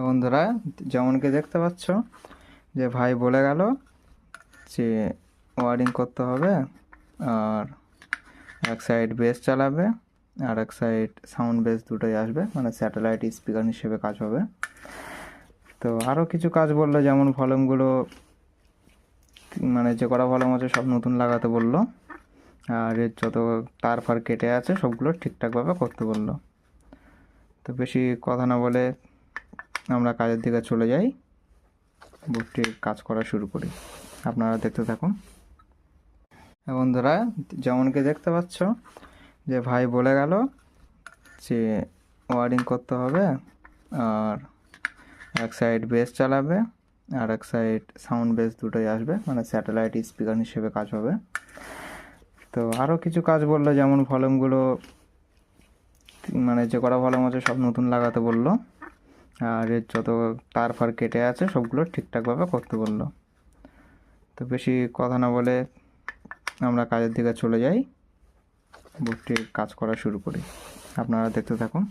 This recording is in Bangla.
বন্ধুরা, যেমন কি দেখতে পাচ্ছ যে ভাই বলে গেল যে ওয়ারিং করতে হবে, আর এক সাইড বেস চালাবে আর এক সাইড সাউন্ড বেস দুটোই আসবে, মানে স্যাটেলাইট স্পিকার হিসেবে কাজ হবে। তো আরও কিছু কাজ বললো, যেমন ভলিউমগুলো মানে যে কটা ভলিউম আছে সব নতুন লাগাতে বললো, আর এর যত তার ফার কেটে আছে সবগুলো ঠিকঠাকভাবে করতে বললো। তো বেশি কথা না বলে আমরা কাজের দিকে চলে যাই, বোর্ডটির কাজ করা শুরু করি। আপনারা দেখতে থাকুন। বন্ধুরা, যেমন কি দেখতে পাচ্ছ যে ভাই বলে গেল যে ওয়ারিং করতে হবে, আর এক সাইড বেস চালাবে আর এক সাইড সাউন্ড বেস দুটোই আসবে, মানে স্যাটেলাইট স্পিকার হিসেবে কাজ হবে। তো আরও কিছু কাজ বললো, যেমন ভলিউমগুলো মানে যে কটা ভলিউম আছে সব নতুন লাগাতে বললো, আর এর যত তার ফার কেটে আছে সবগুলো ঠিকঠাকভাবে করতে বললো। তো বেশি কথা না বলে আমরা কাজের দিকে চলে যাই, বোর্ডটির কাজ করা শুরু করি। আপনারা দেখতে থাকুন।